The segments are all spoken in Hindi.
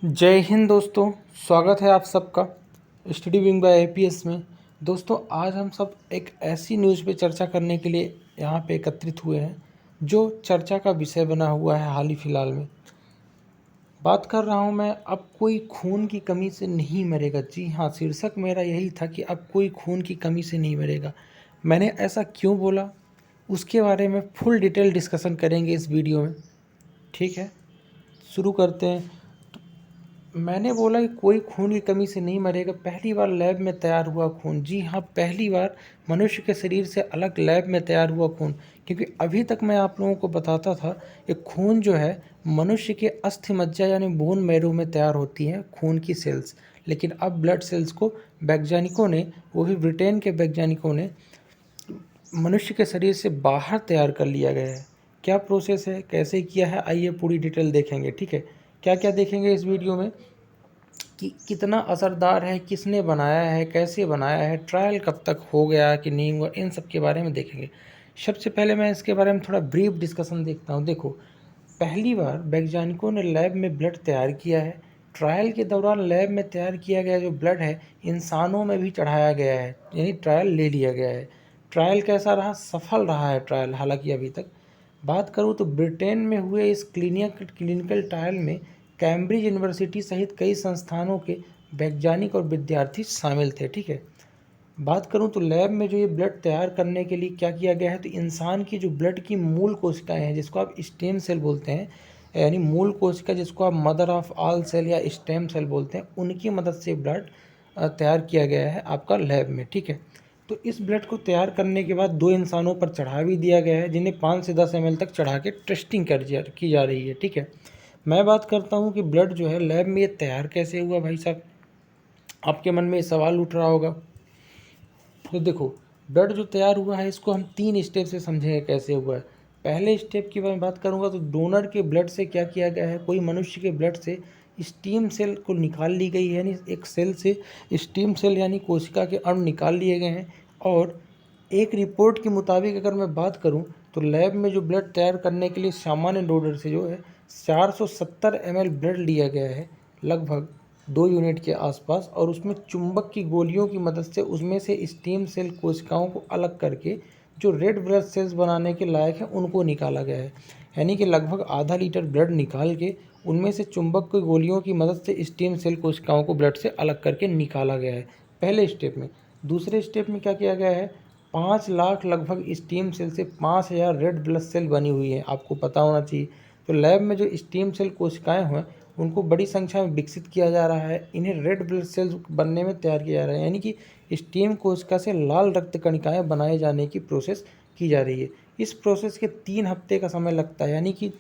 जय हिंद दोस्तों। स्वागत है आप सबका स्टडी विंग बाय एपीएस में। दोस्तों, आज हम सब एक ऐसी न्यूज़ पे चर्चा करने के लिए यहाँ पे एकत्रित हुए हैं जो चर्चा का विषय बना हुआ है हाल ही फिलहाल में। बात कर रहा हूँ मैं, अब कोई खून की कमी से नहीं मरेगा। जी हाँ, शीर्षक मेरा यही था कि अब कोई खून की कमी से नहीं मरेगा। मैंने ऐसा क्यों बोला, उसके बारे में फुल डिटेल डिस्कशन करेंगे इस वीडियो में। ठीक है, शुरू करते हैं। मैंने बोला कि कोई खून की कमी से नहीं मरेगा। पहली बार लैब में तैयार हुआ खून, जी हाँ, पहली बार मनुष्य के शरीर से अलग लैब में तैयार हुआ खून। क्योंकि अभी तक मैं आप लोगों को बताता था कि खून जो है मनुष्य के अस्थि मज्जा यानी बोन मैरो में तैयार होती हैं खून की सेल्स। लेकिन अब ब्लड सेल्स को वैज्ञानिकों ने, वो भी ब्रिटेन के वैज्ञानिकों ने, मनुष्य के शरीर से बाहर तैयार कर लिया गया है। क्या प्रोसेस है, कैसे किया है, आइए पूरी डिटेल देखेंगे। ठीक है, क्या क्या देखेंगे इस वीडियो में कि कितना असरदार है, किसने बनाया है, कैसे बनाया है, ट्रायल कब तक हो गया कि नहीं हुआ, इन सब के बारे में देखेंगे। सबसे पहले मैं इसके बारे में थोड़ा ब्रीफ डिस्कशन देखता हूँ। देखो, पहली बार वैज्ञानिकों ने लैब में ब्लड तैयार किया है। ट्रायल के दौरान लैब में तैयार किया गया जो ब्लड है इंसानों में भी चढ़ाया गया है, यानी ट्रायल ले लिया गया है। ट्रायल कैसा रहा, सफल रहा है ट्रायल। हालांकि अभी तक बात करूँ तो ब्रिटेन में हुए इस क्लिनिकल ट्रायल में कैम्ब्रिज यूनिवर्सिटी सहित कई संस्थानों के वैज्ञानिक और विद्यार्थी शामिल थे। ठीक है, बात करूं तो लैब में जो ये ब्लड तैयार करने के लिए क्या किया गया है, तो इंसान की जो ब्लड की मूल कोशिकाएं हैं, जिसको आप स्टेम सेल बोलते हैं, यानी मूल कोशिका जिसको आप मदर ऑफ ऑल सेल या स्टेम सेल बोलते हैं, उनकी मदद से ब्लड तैयार किया गया है आपका लैब में। ठीक है, तो इस ब्लड को तैयार करने के बाद 2 इंसानों पर चढ़ा भी दिया गया है, जिन्हें 5 से 10 ml तक चढ़ा के टेस्टिंग की जा रही है। ठीक है, मैं बात करता हूँ कि ब्लड जो है लैब में ये तैयार कैसे हुआ। भाई साहब, आपके मन में ये सवाल उठ रहा होगा। तो देखो, ब्लड जो तैयार हुआ है इसको हम 3 स्टेप से समझेंगे कैसे हुआ है। पहले स्टेप की मैं बात करूंगा तो डोनर के ब्लड से क्या किया गया है, कोई मनुष्य के ब्लड से स्टीम सेल को निकाल ली गई है, यानी एक सेल से स्टीम सेल यानी कोशिका के अणु निकाल लिए गए हैं। और एक रिपोर्ट के मुताबिक अगर मैं बात करूं तो लैब में जो ब्लड तैयार करने के लिए सामान्य डोनर से जो है 470 ml ब्लड लिया गया है, लगभग 2 यूनिट के आसपास। और उसमें चुंबक की गोलियों की मदद से उसमें से स्टेम सेल कोशिकाओं को अलग करके जो रेड ब्लड सेल्स बनाने के लायक हैं उनको निकाला गया है। यानी कि लगभग आधा लीटर ब्लड निकाल के उनमें से चुंबक की गोलियों की मदद से स्टेम सेल कोशिकाओं को ब्लड से अलग करके निकाला गया है, पहले स्टेप में। दूसरे स्टेप में क्या किया गया है, 5 लाख लगभग स्टेम सेल से 5,000 रेड ब्लड सेल बनी हुई है, आपको पता होना चाहिए। तो लैब में जो स्टेम सेल कोशिकाएं हैं उनको बड़ी संख्या में विकसित किया जा रहा है, इन्हें रेड ब्लड सेल्स बनने में तैयार किया जा रहा है। यानी कि स्टेम कोशिका से लाल रक्त कणिकाएं बनाए जाने की प्रोसेस की जा रही है। इस प्रोसेस के 3 हफ्ते का समय लगता है, यानी कि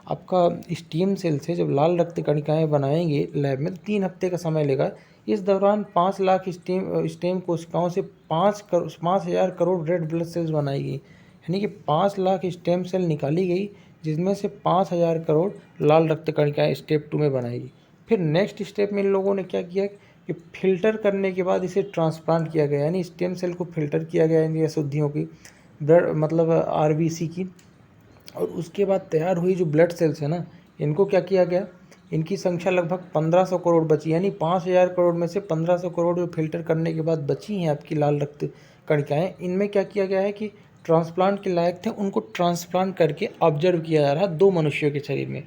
आपका स्टेम सेल से जब लाल रक्त कणिकाएं बनाएंगे लैब में तो 3 हफ्ते का समय लेगा। इस दौरान 5 लाख स्टेम कोशिकाओं से 5,000 करोड़ रेड ब्लड सेल्स बनाई गई, यानी कि 5 लाख स्टेम सेल निकाली गई, जिसमें से 5,000 करोड़ लाल रक्त कणिकाएं स्टेप 2 में बनाएगी। फिर नेक्स्ट स्टेप में इन लोगों ने क्या किया कि फिल्टर करने के बाद इसे ट्रांसप्लांट किया गया, यानी स्टेम सेल को फिल्टर किया गया इनकी अशुद्धियों की, ब्लड मतलब आरबीसी की। और उसके बाद तैयार हुई जो ब्लड सेल्स है ना, इनको क्या किया गया, इनकी संख्या लगभग 1500 करोड़ बची, यानी 5,000 करोड़ में से 1500 करोड़ जो फिल्टर करने के बाद बची हैं आपकी लाल रक्त कणिकाएँ, इनमें क्या किया गया है कि ट्रांसप्लांट के लायक थे उनको ट्रांसप्लांट करके ऑब्जर्व किया जा रहा है 2 मनुष्यों के शरीर में।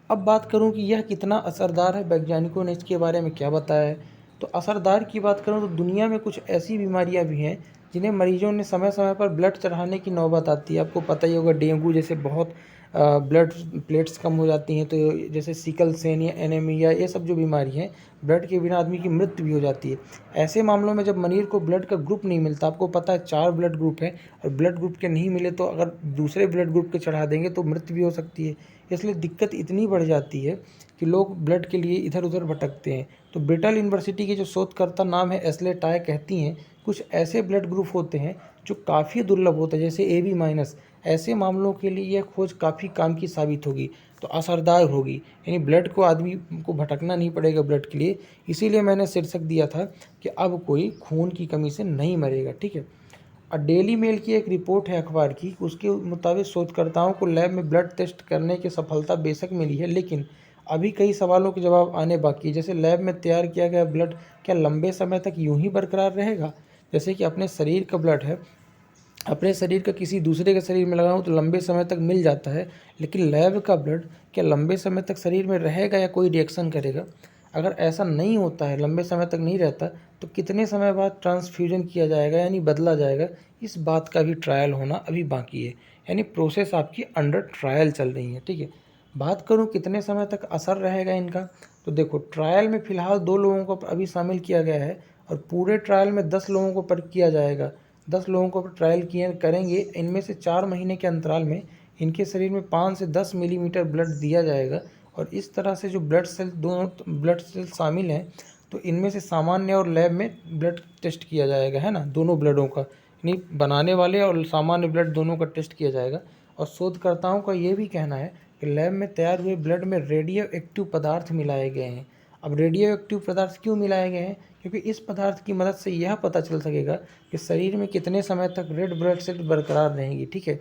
अब बात करूं कि यह कितना असरदार है, वैज्ञानिकों ने इसके बारे में क्या बताया है। तो असरदार की बात करूं तो दुनिया में कुछ ऐसी बीमारियां भी हैं जिन्हें मरीजों ने समय समय पर ब्लड चढ़ाने की नौबत आती है। आपको पता ही होगा, डेंगू जैसे बहुत ब्लड प्लेट्स कम हो जाती हैं, तो जैसे सिकल सेल या एनीमिया, ये सब जो बीमारी हैं, ब्लड के बिना आदमी की मृत्यु भी हो जाती है। ऐसे मामलों में जब मरीज को ब्लड का ग्रुप नहीं मिलता, आपको पता है 4 ब्लड ग्रुप हैं, और ब्लड ग्रुप के नहीं मिले तो अगर दूसरे ब्लड ग्रुप के चढ़ा देंगे तो मृत्यु भी हो सकती है। इसलिए दिक्कत इतनी बढ़ जाती है कि लोग ब्लड के लिए इधर उधर भटकते हैं। तो ब्रिटल यूनिवर्सिटी की जो शोधकर्ता नाम है एस्ले टाय कहती हैं कुछ ऐसे ब्लड ग्रुप होते हैं जो काफ़ी दुर्लभ होते हैं, जैसे AB-। ऐसे मामलों के लिए यह खोज काफ़ी काम की साबित होगी, तो असरदार होगी, यानी ब्लड को आदमी को भटकना नहीं पड़ेगा ब्लड के लिए। इसीलिए मैंने शीर्षक दिया था कि अब कोई खून की कमी से नहीं मरेगा। ठीक है, और डेली मेल की एक रिपोर्ट है अखबार की, उसके मुताबिक शोधकर्ताओं को लैब में ब्लड टेस्ट करने की सफलता बेशक मिली है, लेकिन अभी कई सवालों के जवाब आने बाकी है। जैसे लैब में तैयार किया गया ब्लड क्या लंबे समय तक यूं ही बरकरार रहेगा? जैसे कि अपने शरीर का ब्लड है, अपने शरीर का किसी दूसरे के शरीर में लगाऊं तो लंबे समय तक मिल जाता है, लेकिन लैब का ब्लड क्या लंबे समय तक शरीर में रहेगा या कोई रिएक्शन करेगा? अगर ऐसा नहीं होता है, लंबे समय तक नहीं रहता, तो कितने समय बाद ट्रांसफ्यूजन किया जाएगा यानी बदला जाएगा? इस बात का भी ट्रायल होना अभी बाकी है, यानी प्रोसेस आपकी अंडर ट्रायल चल रही है। ठीक है, बात करूँ कितने समय तक असर रहेगा इनका, तो देखो ट्रायल में फ़िलहाल 2 लोगों को अभी शामिल किया गया है और पूरे ट्रायल में 10 लोगों को पर किया जाएगा। 10 लोगों को ट्रायल किए करेंगे, इनमें से 4 महीने के अंतराल में इनके शरीर में 5 से 10 मिलीमीटर ब्लड दिया जाएगा और इस तरह से जो ब्लड सेल दोनों ब्लड सेल शामिल हैं, तो इनमें से सामान्य और लैब में ब्लड टेस्ट किया जाएगा, है ना, दोनों ब्लडों का, यानी बनाने वाले और सामान्य ब्लड दोनों का टेस्ट किया जाएगा। और शोधकर्ताओं का ये भी कहना है कि लैब में तैयार हुए ब्लड में रेडियो एक्टिव पदार्थ मिलाए गए हैं। अब रेडियो एक्टिव पदार्थ क्यों मिलाए गए हैं? क्योंकि इस पदार्थ की मदद से यह पता चल सकेगा कि शरीर में कितने समय तक रेड ब्लड सेल बरकरार रहेंगी। ठीक है,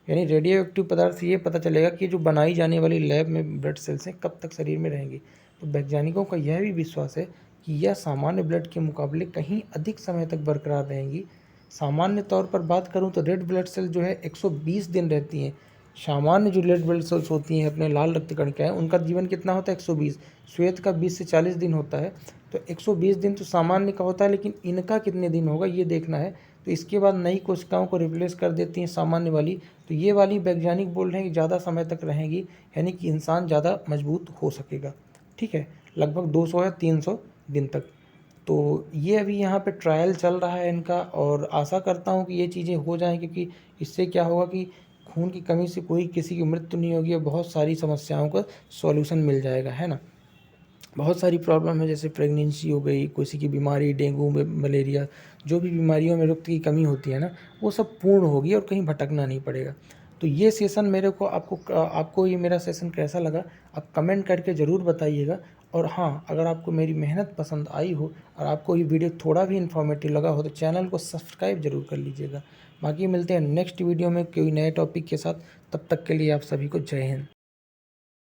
यानी रेडियो एक्टिव पदार्थ से ये पता चलेगा कि जो बनाई जाने वाली लैब में ब्लड सेल्स हैं कब तक शरीर में रहेंगी। तो वैज्ञानिकों का यह भी विश्वास है कि यह सामान्य ब्लड के मुकाबले कहीं अधिक समय तक बरकरार रहेंगी। सामान्य तौर पर बात करूं तो रेड ब्लड सेल जो है 120 दिन रहती हैं। सामान्य जो रेड ब्लड सेल्स होती हैं, अपने लाल रक्त कणिकाएं, उनका जीवन कितना होता है? 120। श्वेत का 20 से 40 दिन होता है। तो 120 दिन तो सामान्य का होता है, लेकिन इनका कितने दिन होगा ये देखना है। तो इसके बाद नई कोशिकाओं को रिप्लेस कर देती हैं सामान्य वाली, तो ये वाली वैज्ञानिक बोल रहे हैं कि ज़्यादा समय तक रहेंगी, यानी कि इंसान ज़्यादा मजबूत हो सकेगा। ठीक है, लगभग 200 या 300 दिन तक। तो ये अभी यहाँ पे ट्रायल चल रहा है इनका, और आशा करता हूँ कि ये चीज़ें हो जाएँ, क्योंकि इससे क्या होगा कि खून की कमी से कोई किसी की मृत्यु नहीं होगी और बहुत सारी समस्याओं का सॉल्यूशन मिल जाएगा, है ना। बहुत सारी प्रॉब्लम है, जैसे प्रेगनेंसी हो गई, किसी की बीमारी, डेंगू, मलेरिया, जो भी बीमारियों में रक्त की कमी होती है ना, वो सब पूर्ण होगी और कहीं भटकना नहीं पड़ेगा। तो ये सेशन मेरे को आपको ये मेरा सेशन कैसा लगा, आप कमेंट करके ज़रूर बताइएगा। और हाँ, अगर आपको मेरी मेहनत पसंद आई हो और आपको ये वीडियो थोड़ा भी इन्फॉर्मेटिव लगा हो तो चैनल को सब्सक्राइब ज़रूर कर लीजिएगा। बाकी मिलते हैं नेक्स्ट वीडियो में कोई नए टॉपिक के साथ। तब तक के लिए आप सभी को जय हिंद।